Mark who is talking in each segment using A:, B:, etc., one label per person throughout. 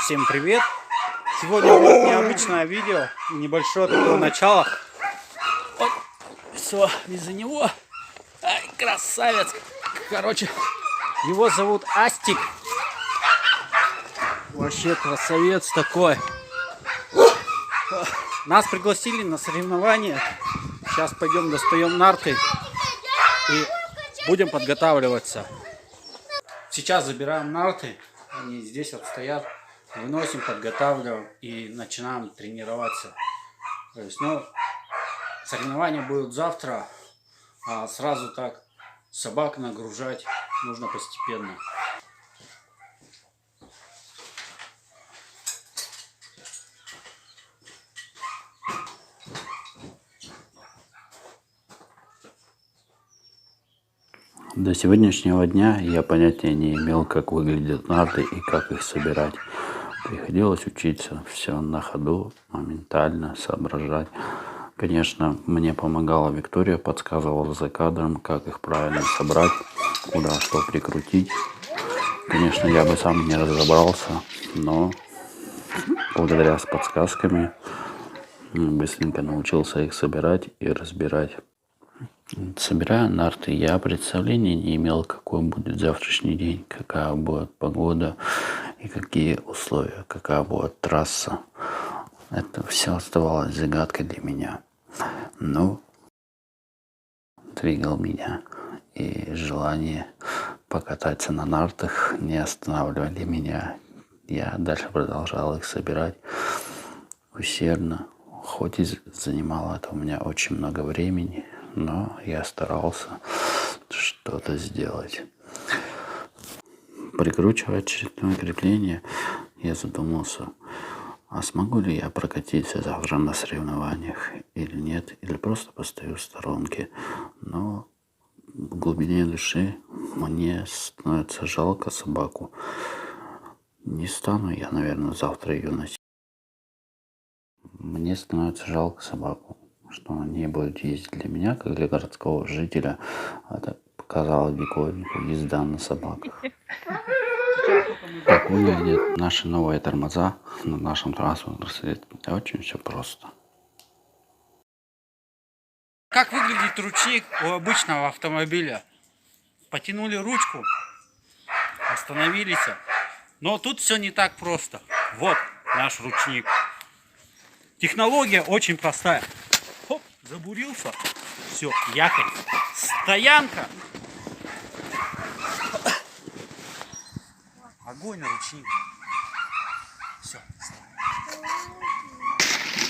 A: Всем привет! Сегодня будет необычное видео, небольшое такое начало. Вот, все из-за него. Ай, красавец! Короче, его зовут Астик. Вообще красавец такой. Нас пригласили на соревнования. Сейчас пойдем достаем нарты и будем подготавливаться. Сейчас забираем нарты. Они здесь вот стоят. Выносим, подготавливаем и начинаем тренироваться. То есть, соревнования будут завтра, а сразу так собак нагружать нужно постепенно.
B: До сегодняшнего дня я понятия не имел, как выглядят нарты и как их собирать. Приходилось учиться все на ходу, моментально соображать. Конечно, мне помогала Виктория, подсказывала за кадром, как их правильно собрать, куда что прикрутить. Конечно, я бы сам не разобрался, но благодаря с подсказками быстренько научился их собирать и разбирать. Собирая нарты, я представления не имел, какой будет завтрашний день, какая будет погода и какие условия, какая будет трасса. Это все оставалось загадкой для меня. Но двигал меня, и желание покататься на нартах не останавливали меня. Я дальше продолжал их собирать усердно, хоть и занимало это у меня очень много времени, но я старался что-то сделать. Прикручивая очередное крепление, я задумался, а смогу ли я прокатиться завтра на соревнованиях или нет, или просто постою в сторонке. Но в глубине души мне становится жалко собаку. Не стану я, наверное, завтра ее носить. Мне становится жалко собаку, что она не будет ездить. Для меня, как для городского жителя, это показало диковинку езда на собаках. Как выглядят наши новые тормоза на нашем транспортном средстве? Очень все просто.
A: Как выглядит ручник у обычного автомобиля? Потянули ручку, остановились. Но тут все не так просто. Вот наш ручник. Технология очень простая. Хоп, забурился. Все, якорь. Стоянка. Огонь на ручник. Все.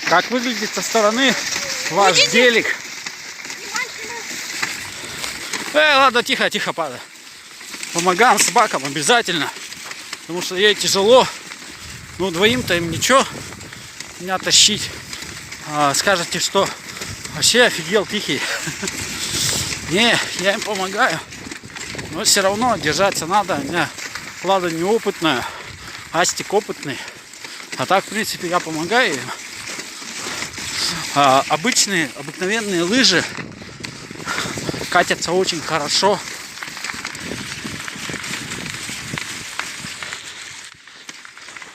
A: Как выглядит со стороны ваш гелик? Ладно, тихо, тихо, падай. Помогаем собакам обязательно. Потому что ей тяжело. Ну, двоим-то им ничего. Меня тащить. Скажете, что вообще офигел тихий. Не, я им помогаю. Но все равно держаться надо. У меня Лада неопытная, Астик опытный. А так, в принципе, я помогаю им. Обыкновенные лыжи катятся очень хорошо.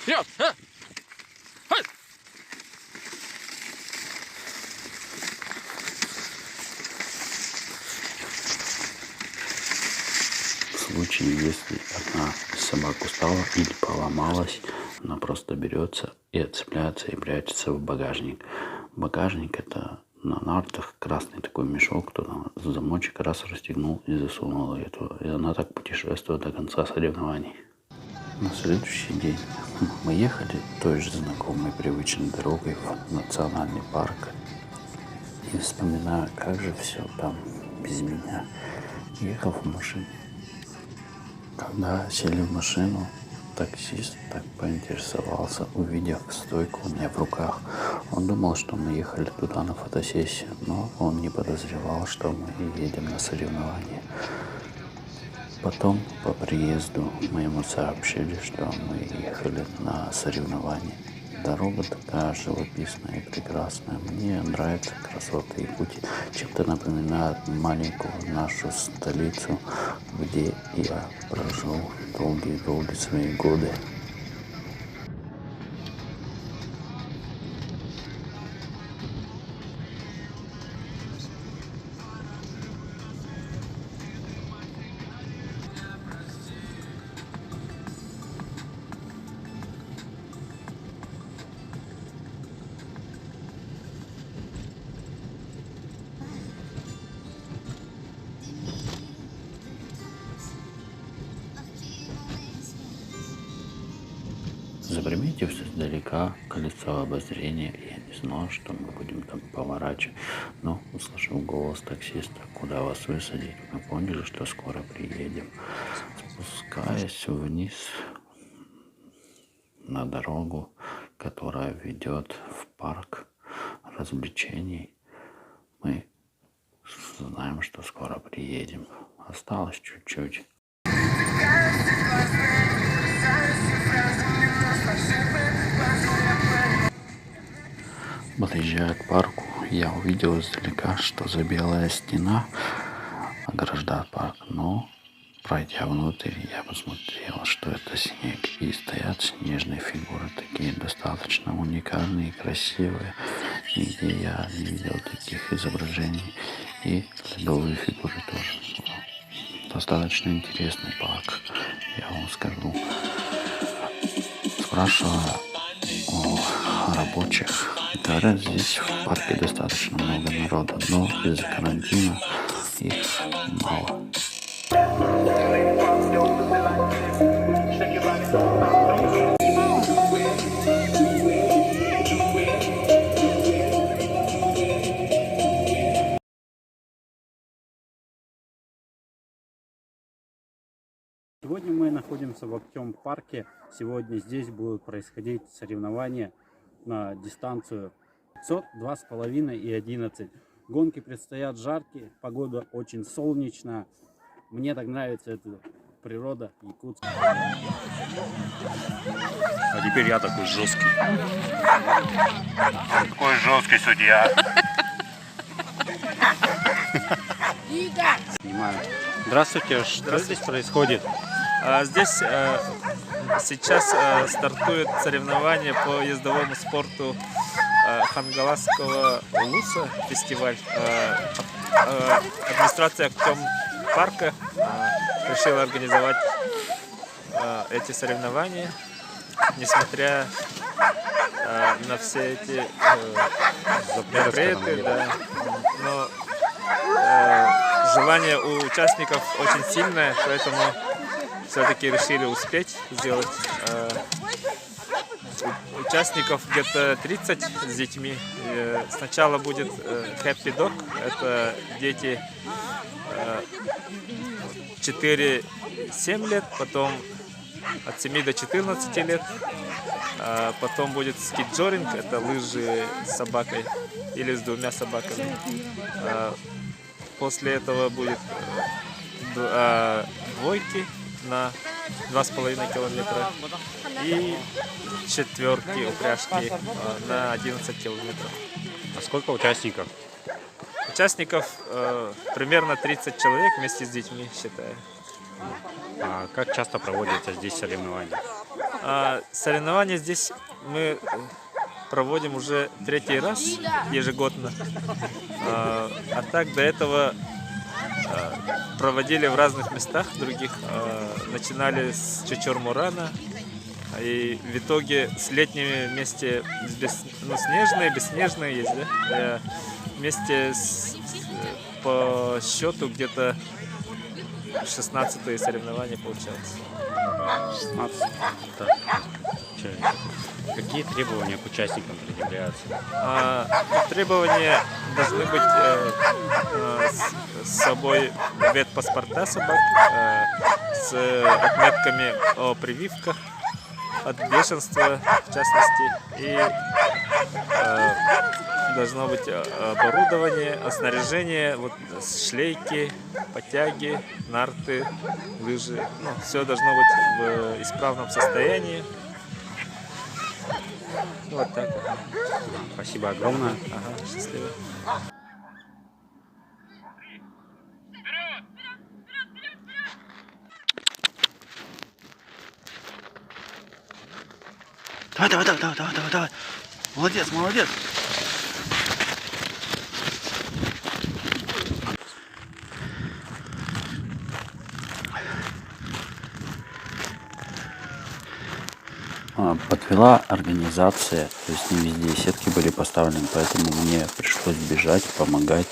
A: Вперед!
B: В случае, если одна собака устала или поломалась, она просто берется и отцепляется и прячется в багажник. Багажник — это на нартах красный такой мешок, туда замочек раз расстегнул и засунул эту. И она так путешествует до конца соревнований. На следующий день мы ехали той же знакомой привычной дорогой в национальный парк. И вспоминаю, как же все там без меня. Ехал в машине. Когда сели в машину, таксист так поинтересовался, увидев стойку у меня в руках. Он думал, что мы ехали туда на фотосессию, но он не подозревал, что мы едем на соревнования. Потом по приезду мы ему сообщили, что мы ехали на соревнования. Дорога такая живописная и прекрасная. Мне нравятся красоты Якутии. Чем-то напоминает маленькую нашу столицу, где я прожил долгие-долгие свои годы. Заприметив издалека колесо обозрения, я не знал, что мы будем там поворачивать, но, услышав голос таксиста, куда вас высадить, мы поняли, что скоро приедем. Спускаясь вниз на дорогу, которая ведет в парк развлечений, мы знаем, что скоро приедем. Осталось чуть-чуть. Подъезжая к парку, я увидел издалека, что за белая стена ограждает парк, но, пройдя внутрь, я посмотрел, что это снег, и стоят снежные фигуры, такие достаточно уникальные и красивые. Нигде я не видел таких изображений, и ледовые фигуры тоже. Достаточно интересный парк, я вам скажу. Спрашивая о рабочих, говорят, здесь в парке достаточно много народа, но из-за карантина их мало.
A: Сегодня мы находимся в Актем парке. Сегодня здесь будут происходить соревнования на дистанцию 500, 2,5 и 11. Гонки предстоят жаркие, погода очень солнечная. Мне так нравится эта природа Якутска.
C: А теперь я такой жесткий. Такой жесткий судья.
A: Снимаю. Здравствуйте, что здесь происходит?
D: Здесь сейчас стартует соревнование по ездовому спорту Хангаласского улуса, фестиваль. Администрация Актем парка решила организовать эти соревнования, несмотря на все эти запреты, да. Но желание у участников очень сильное, поэтому все-таки решили успеть сделать. Участников где-то 30 с детьми. Сначала будет Happy Dog, это дети 4-7 лет, потом от 7 до 14 лет. Потом будет скиджоринг, это лыжи с собакой или с двумя собаками. После этого будет двойки на 2,5 километра и четверки, упряжки на 11 километров.
C: А сколько участников?
D: Участников примерно 30 человек вместе с детьми, считаю.
C: А как часто проводятся здесь соревнования?
D: Соревнования здесь мы проводим уже 3-й раз ежегодно. А так до этого проводили в разных местах других. Начинали с Чучор-Мурана. И в итоге с летними вместе, снежные, бесснежные есть, да? Вместе по счету где-то 16-е соревнования получается.
C: 16. Так. Какие требования к участникам предъявляются?
D: Требования должны быть с собой ветпаспорта собак с отметками о прививках от бешенства, в частности, и должно быть оборудование, снаряжение, вот шлейки, потяги, нарты, лыжи. Ну, все должно быть в исправном состоянии. Вот так.
C: Спасибо огромное.
D: Ага, счастливо.
A: Давай. Молодец.
B: Подвела организация, то есть не везде сетки были поставлены, поэтому мне пришлось бежать, помогать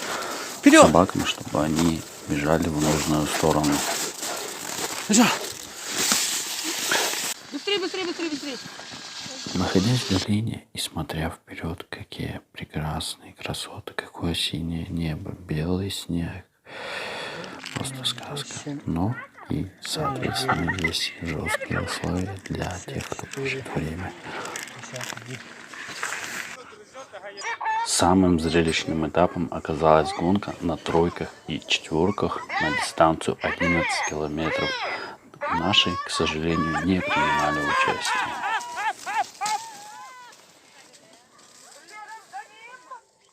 B: собакам, чтобы они бежали в нужную сторону.
A: Быстрее!
E: быстрее.
B: Находясь в долине и смотря вперед, какие прекрасные красоты, какое синее небо, белый снег. Просто сказка. Но и, соответственно, есть жесткие условия для тех, кто пишет время. Самым зрелищным этапом оказалась гонка на тройках и четверках на дистанцию 11 километров. Наши, к сожалению, не принимали участие.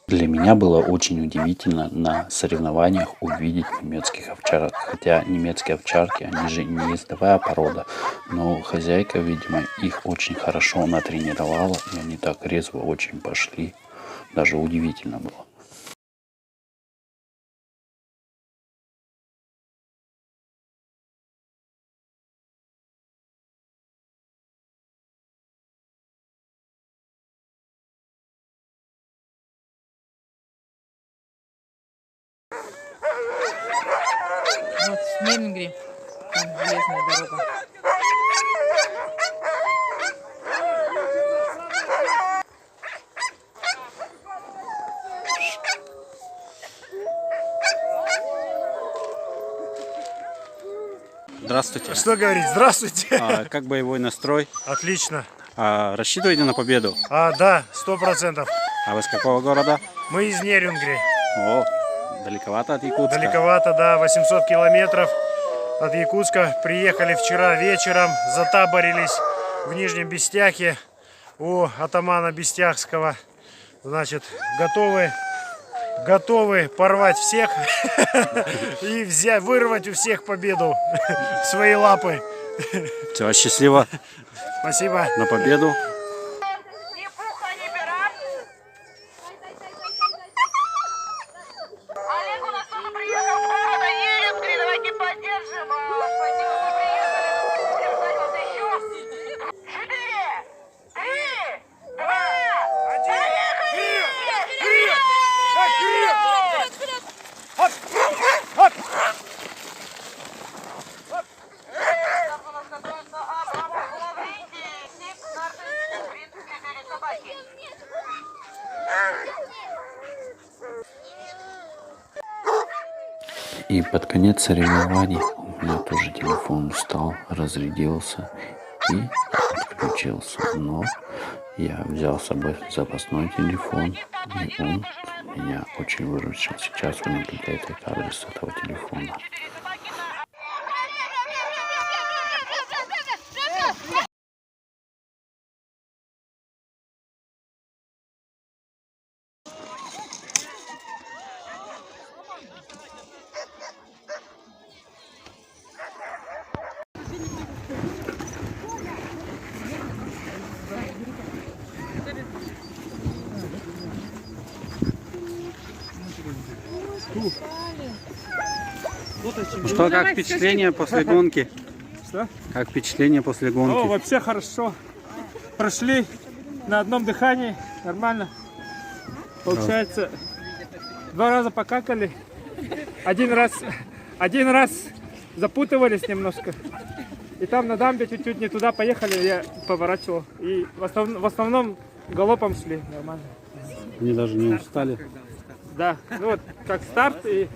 B: Для меня было очень удивительно на соревнованиях увидеть немецких овчарок. Хотя немецкие овчарки, они же не ездовая порода, но хозяйка, видимо, их очень хорошо натренировала, и они так резво очень пошли. Даже удивительно было.
E: Вот в Мельнгри. Там железная дорога.
A: Здравствуйте.
F: Что говорить? Здравствуйте.
A: Как боевой настрой?
F: Отлично.
A: Рассчитываете на победу?
F: Да, 100%.
A: А вы с какого города?
F: Мы из Нерюнгри.
A: О, далековато от Якутска.
F: Далековато, да, 800 километров от Якутска. Приехали вчера вечером, затаборились в Нижнем Бестяхе у атамана Бестяхского. Значит, готовы порвать всех и вырвать у всех победу в свои лапы.
A: Все, счастливо.
F: Спасибо.
A: На победу.
G: Ни пуха, ни пера. Олег у нас тоже приехал с города Нерюнгри. Давайте поддержим. Спасибо, что приехали. Будем ждать вас еще. 4, 3, 2, 1.
B: И под конец соревнований у меня тоже телефон устал, разрядился и отключился. Но я взял с собой запасной телефон, и он меня очень выручил. Сейчас вы наблюдаете кадры с этого телефона.
A: Ну что, как впечатление после гонки?
H: Что?
A: Как впечатление после гонки?
H: Вообще хорошо. Прошли на одном дыхании, нормально. Получается, 2 раза покакали. Один раз запутывались немножко. И там на дамбе чуть-чуть не туда поехали, я поворачивал. И в основном галопом шли нормально.
A: Они даже не устали.
H: Да, ну вот как старт, и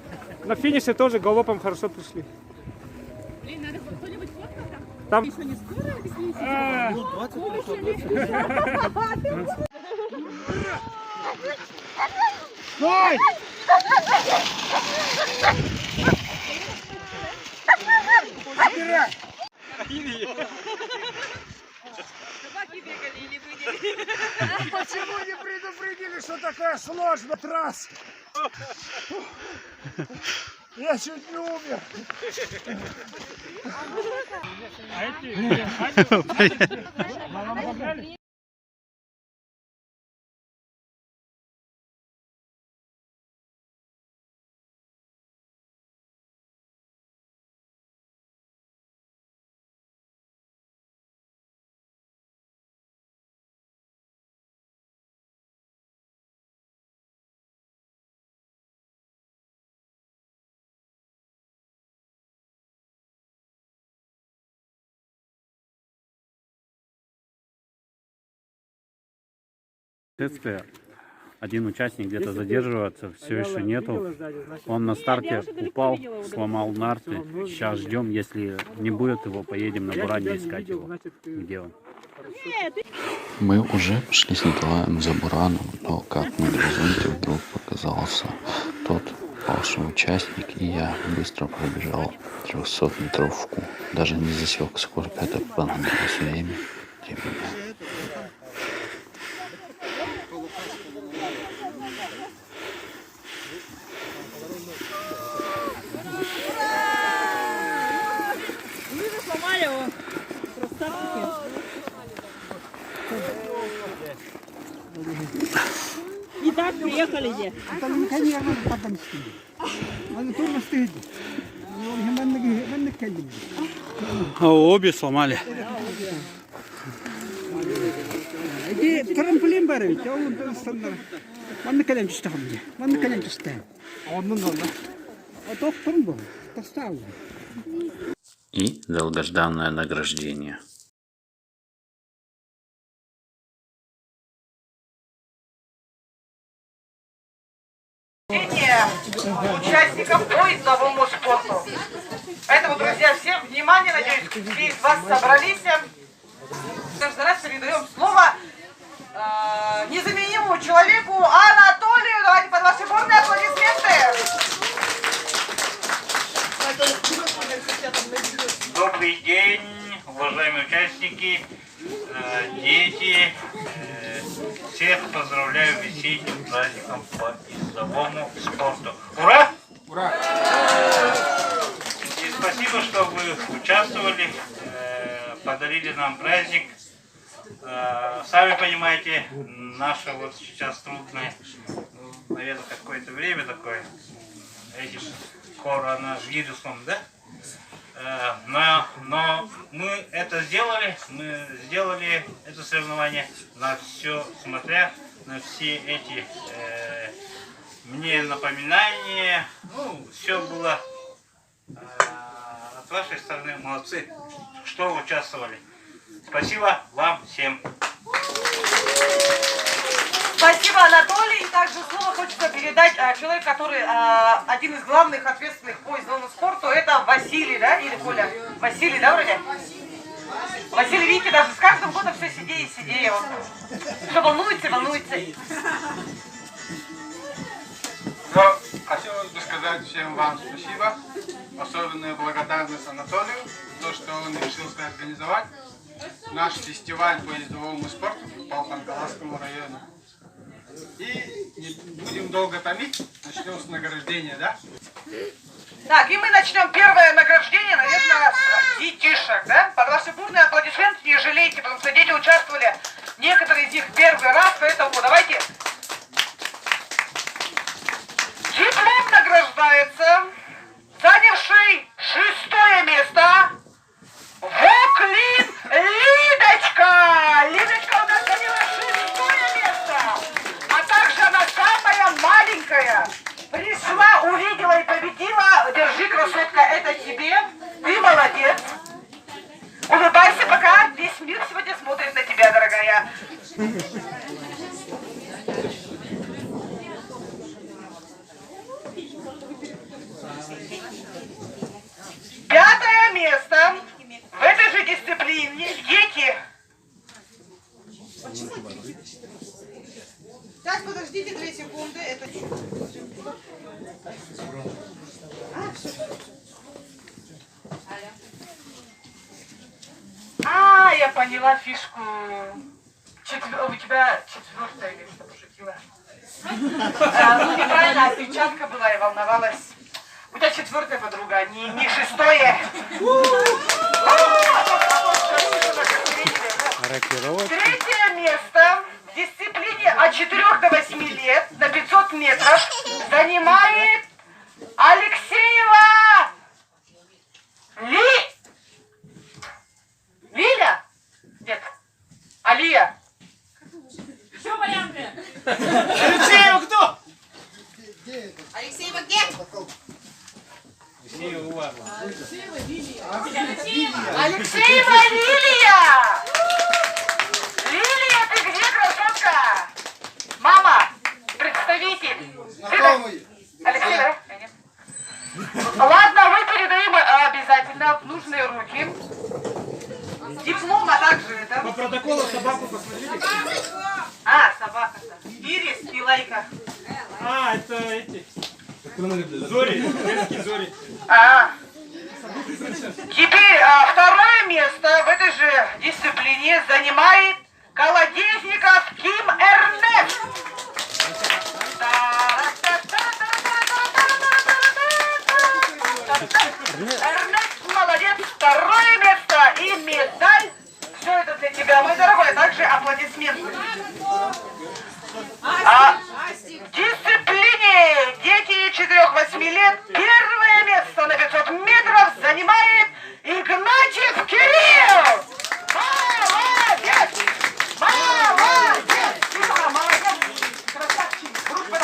H: на финише тоже галопом хорошо пришли. Там... Стой!
F: Почему не предупредили, что такая сложная трасса? Я чуть не умер.
H: А эти...
B: Следствие. Один участник где-то задерживается, все еще нету. Он на старте упал, сломал нарты. Сейчас ждем, если не будет его, поедем на Буране искать его. Где он?
I: Мы уже пошли с Николаем за Бураном, но как на горизонте вдруг показался тот упавший участник, и я быстро пробежал 300-метровку. Даже не засек, сколько это понадобилось время для меня.
E: И так приехали где?
A: А обе сломали.
J: Трамплин бар бит, ол Дагыстандар. Маны калем чистагым. Маны калем чистагым. Оннан да. А токтурм бу. Тастау.
B: И долгожданное награждение.
G: Участников по издовому спорту. Поэтому, друзья, всем внимание, надеюсь, все из вас собрались. Каждый раз передаем слово незаменимому человеку Анатолию. Давайте под ваши бурные аплодисменты.
K: Добрый день, уважаемые участники, дети. Всех поздравляю весенним праздником по издовому спорту. Ура! Ура! И спасибо, что вы участвовали, подарили нам праздник. Сами понимаете, наше вот сейчас трудное, наверное, какое-то время такое, этим коронавирусом, да? Но мы это сделали, это соревнование на все, смотря на все эти мне напоминания, ну, все было от вашей стороны, молодцы, что участвовали. Спасибо вам всем.
G: Спасибо, Анатолий. И также слово хочется передать человеку, который один из главных ответственных по издовому спорту, это Василий, да, или Коля? Василий, да, вроде? Василий, видите, даже с каждым годом все сидее и сидее. Вот. Все волнуется.
L: Хотелось бы сказать всем вам спасибо. Особенная благодарность Анатолию, то, что он решился организовать наш фестиваль по издовому спорту в Палхан-Каласском районе. И не будем долго томить, начнем с награждения, да?
G: Так, и мы начнем первое награждение, наверное, с детишек, да? Под ваши бурные аплодисменты не жалейте, потому что дети участвовали, некоторые из них первый раз, поэтому давайте. Диплом награждается занявший 6-е место Воклин Лидочка. Лидочка у нас заняла 6-е место. А также она самая маленькая. Пришла, увидела и победила. Держи, красотка, это тебе. Ты молодец. Улыбайся, пока весь мир сегодня смотрит на тебя, дорогая. Пятое место в этой же дисциплине дети. Сейчас подождите 2 секунды. Это... я поняла фишку. У тебя 4-е место, пошутила. Ну, неправильно, опечатка была, я волновалась. У тебя 4-я подруга, не 6-е. 3-е место в дисциплине от 4 до 8 лет на 500 метров занимает Алексеева Лиля? Нет. Алия.
E: Все варианты.
G: Алексеева кто?
E: Алексеева где?
G: Алексеева Лилия! Лилия, ты где, красотка?
H: собаку посмотрите.
G: А, собака-то. Ирис и Лайка.
H: А, это эти. Зори, детские зори.
G: Теперь второе место в этой же дисциплине занимает Колодезников Ким Эрнест. Эрнест молодец, второе место и медаль. Все это для тебя, мой дорогой, а также аплодисменты. В дисциплине дети 4-8 лет первое место на 500 метров занимает Игнатьев Кирилл. Молодец! Молодец! Тихо, молодец! Красавчик! Дружба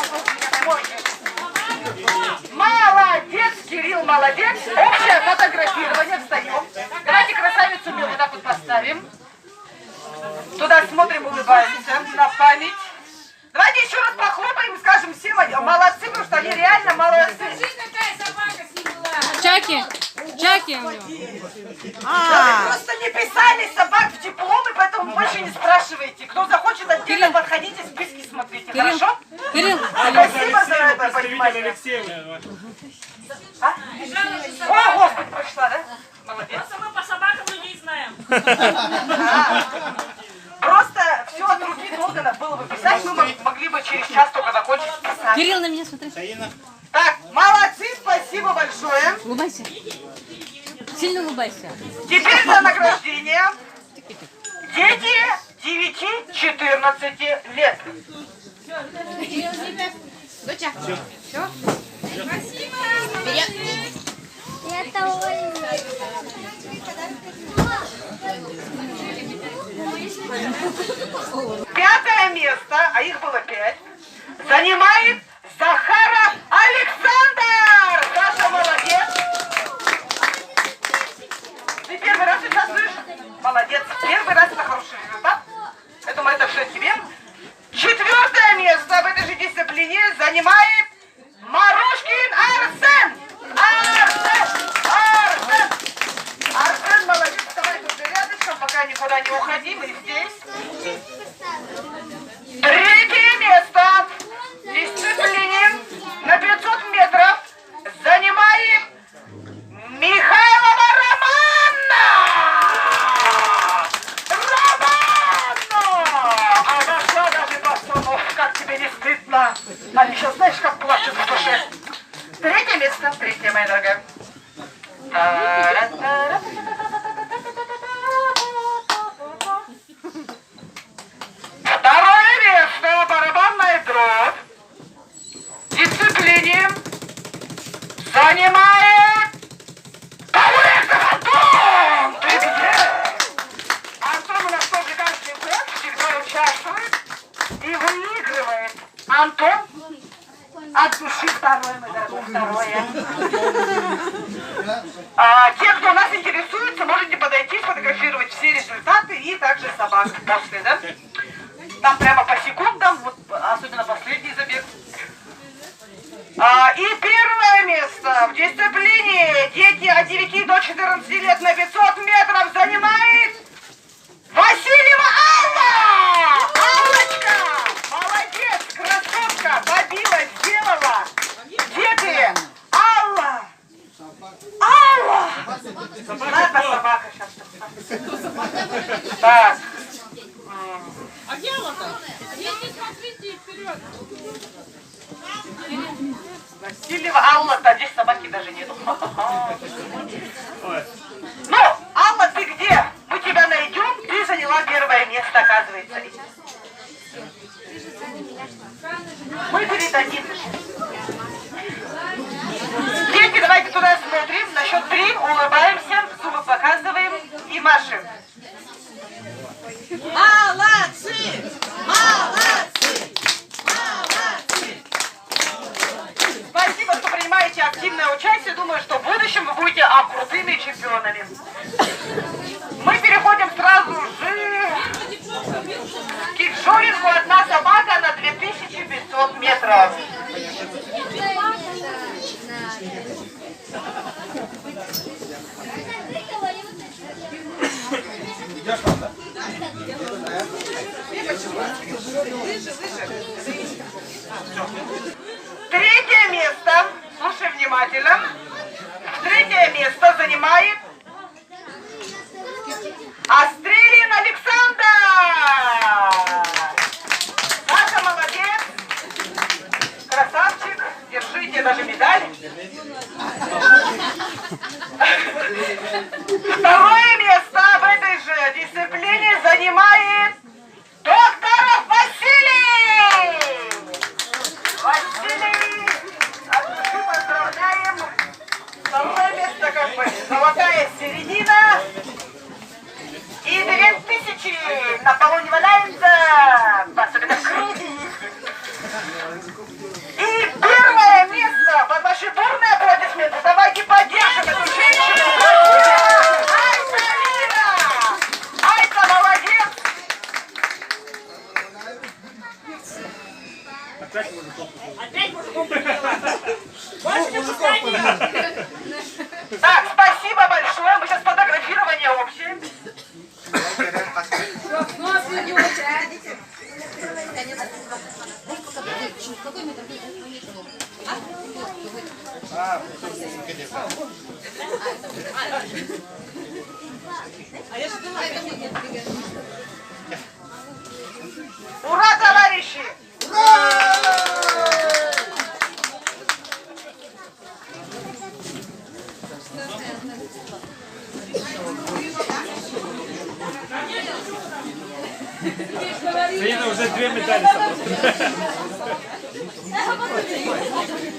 G: молодец, Кирилл, молодец! Общее фотографирование, встаем. Давайте красавицу Милу вот так вот поставим. Туда смотрим, улыбаемся на память. Давайте еще раз похлопаем и скажем всем молодцы, потому что они реально молодцы.
E: Чаки, Чаки у него.
G: Вы просто не писали собак в дипломы, поэтому больше не спрашивайте. Кто захочет, отдельно подходите, списки смотрите.
E: Кирилл,
G: Хорошо?
E: Кирилл.
G: Спасибо за это понимание. О, Господи, прошла, да? Молодец.
M: Мы по собакам людей знаем.
G: Просто все от руки долго было бы писать, мы могли бы через час только закончить писать.
E: Кирилл, на меня смотри.
G: Так, молодцы, спасибо большое.
E: Улыбайся. Сильно улыбайся.
G: Теперь за награждение. Дети 9-14 лет.
E: Доча. Все?
M: Спасибо.
G: Пятое место, а их было 5, занимает Захаров Александр. Саша, молодец. Ты первый раз участвуешь? Молодец. Первый раз это хороший результат. Поэтому это все тебе. Четвертое место в этой же дисциплине занимает Марушкин Арсен. Арсен, молодец. Давай тут рядышком, пока никуда не уходи. Мы здесь. Третье место в дисциплине на 500 метров занимает Михайлова Романна! А нашла даже пацанов, как тебе не стыдно? Они сейчас знаешь, как плачут в душе. Третье место, третье, моя дорогая. Второе место, барабанная дробь. В дисциплине занимает Павликов Антон! Ты где? Антон у нас тоже каждый год всегда участвует и выигрывает. Антон, от души второе, мой дорогой, второе. Те, кто нас интересуется, можете подойти, сфотографировать все результаты и также собак после, да? Там прямо по секундам, вот, особенно последний забег. И первое место в дисциплине дети от 9 до 14 лет на 500 метров занимает Васильева Алла! Аллочка! Молодец, красотка! Побила, сделала! Где ты? Алла! Алла! Ладно, собака сейчас. Так.
M: А где Алла-то? Идите, смотрите вперед.
G: Васильева Алла-то, здесь собаки даже нету. Ну, Алла, ты где? Мы тебя найдем, ты заняла первое место, оказывается. Мы передадим. Дети, давайте туда смотрим. На счет 3 улыбаемся, зубы показываем и машем. Молодцы! Молодцы! Молодцы! Спасибо, что принимаете активное участие. Думаю, что в будущем вы будете крутыми чемпионами. Мы переходим сразу же к кикшорингу. Одна собака на 2500 метров. Третье место, слушай внимательно, третье место занимает Астрелин Александр. Саша молодец, красавчик, держите даже медаль. Второе место в этой же дисциплине занимает Докторов Василий. Василий, от души поздравляем. Второе место как бы золотая середина. И 2000 на полу не валяется, особенно в груди. И первое место под ваши бурные аплодисменты. Давайте поддержим эту женщину. Айта Лина! Айта молодец! Так, спасибо большое. Мы сейчас фотографирование общее. Ура, товарищи!
H: Ирина уже 2 медали собрала.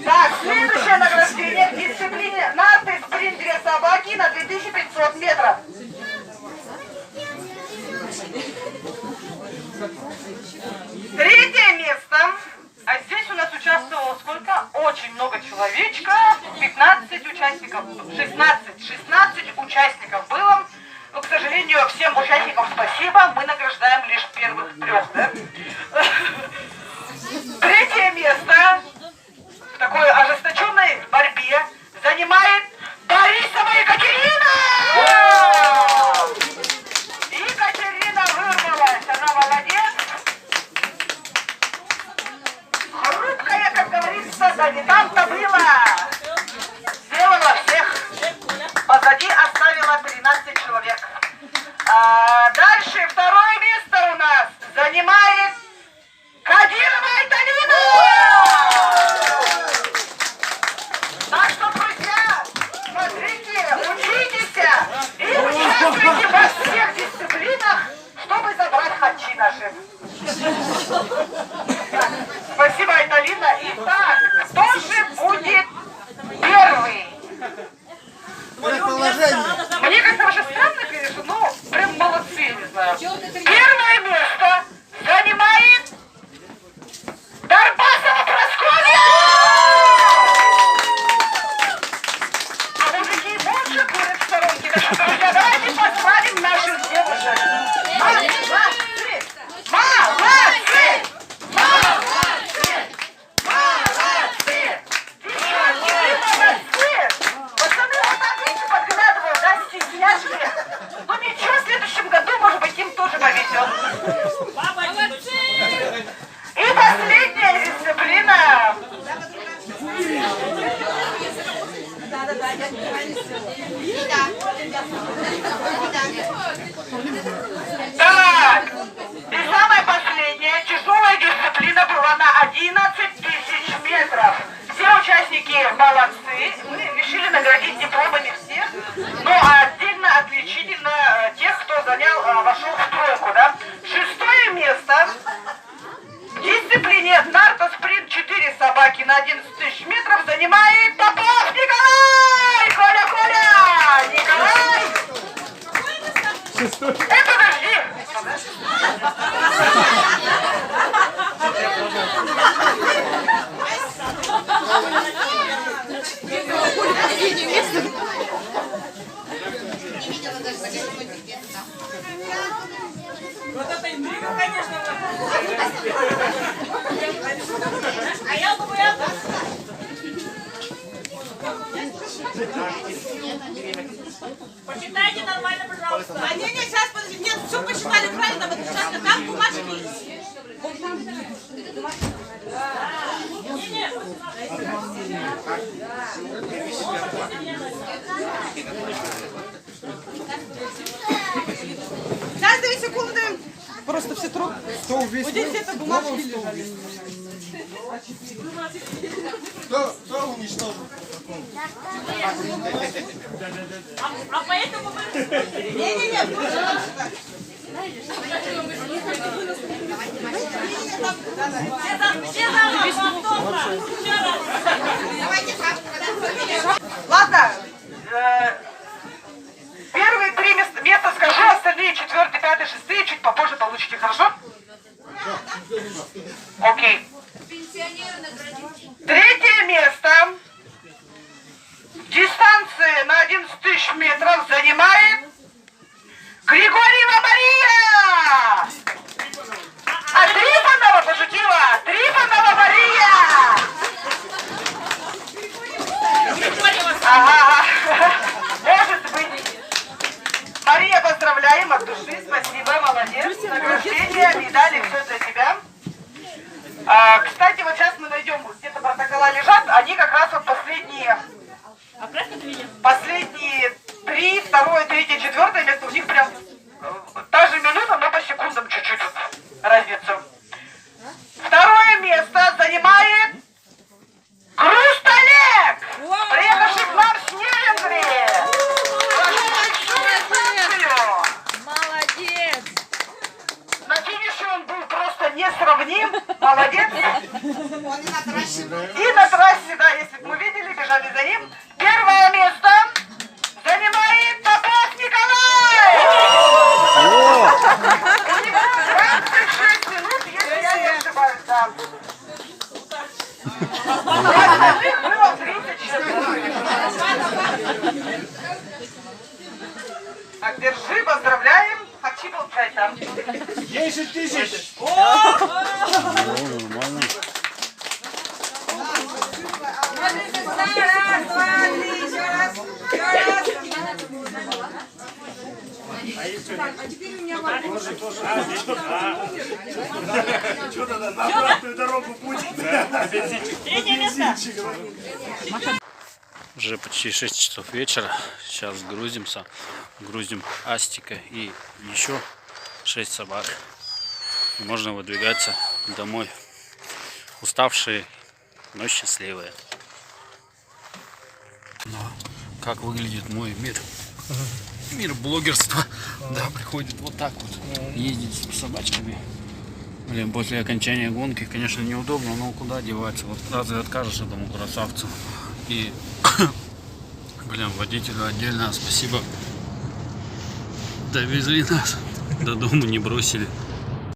G: Так, следующее награждение в дисциплине нарты спринт 2 собаки на 2500 метров. Третье место. А здесь у нас участвовало сколько? Очень много человечков. 15 участников. 16 участников было. Но, к сожалению, всем участникам спасибо. Мы награждаем лишь первых 3, да? Третье место в такой ожесточенной борьбе занимает Борисова Екатерина! Екатерина вырвалась, она молодец. Хрупкая, как говорится, да не там-то было. Сделала всех. Позади оставила 13 человек. Дальше второе место у нас занимает Кадирова Айталина! Так что, друзья, смотрите, учитесь и участвуйте во всех дисциплинах, чтобы забрать хачи наши. Так, спасибо, Айталина. Итак, кто же будет первый? Мне как-то вообще странно, конечно, но прям молодцы, не знаю. Первое место занимает Дарбасова Прасковья! А мужики больше курят в сторонке. Так что, друзья, давайте поздравим наших девушек. Молодцы! Молодцы! Молодцы! Молодцы! Девчонки, вы молодцы! Пацаны, вот так видите, подглядывают, да, стесняшки. Ну ничего, в следующем году, может быть, им тоже повезет. Молодцы! И последняя дисциплина. Так, и самая последняя тяжелая дисциплина была на 11 000 метров. Все участники молодцы. Мы решили наградить дипломами всех, но отдельно отличительно тех, кто вошел в тройку, да. 6-е место в дисциплине нарто-спринт 4 собаки на 11 000 метров занимает Попов Николай! Коля! Николай! Подожди!
M: Вот это интрига, конечно. А я думаю, посчитайте нормально, пожалуйста.
G: Нет, сейчас, подожди, нет, все посчитали правильно, вот сейчас там бумажки. Сейчас 2 секунды. Просто все трогают. Вот здесь где-то бумажки лежали.
L: Кто уничтожил?
M: А поэтому мы...
G: Не-не-не. Ладно. Первые 3 места скажу, остальные 4, 5, 6 чуть попозже получите, хорошо? Окей. 3 место. Дистанция на 11 тысяч метров занимает Григорьева Мария! А Трифонова пошутила! Трифонова Мария! Ага, может быть. Мария, поздравляем от души, спасибо, молодец. Награждение, медали, все для тебя. Кстати, вот сейчас мы найдем, где-то протокола лежат, они как раз вот последние 3, 2, 3, 4 место, у них прям та же минута, но по секундам чуть-чуть разница. 2 место занимает Груст Олег, приехавший к нам с Венгрии.
E: Молодец!
G: На финише он был просто несравним. Молодец. И на трассе, да, если бы мы видели, бежали за ним. 1 место занимает Попов Николай. У него 26 минут, если я не ошибаюсь, да. Остальных было 30 человек. Так, держи, поздравляем. Хочу получать там.
L: 10 тысяч!
A: Нормально.
G: Раз, 2, 3, еще раз. А теперь у меня
F: Что-то на обратную дорогу путь.
A: Уже почти 6 часов вечера. Сейчас грузимся. Грузим Астика и еще 6 собак. И можно выдвигаться домой. Уставшие, но счастливые. Но как выглядит мой мир? Мир блогерства. Да, приходит вот так вот. Ездить с собачками. Блин, после окончания гонки, конечно, неудобно, но куда деваться? Вот разве откажешь этому красавцу? И, блин, водителю отдельно спасибо. Довезли нас. До дома не бросили.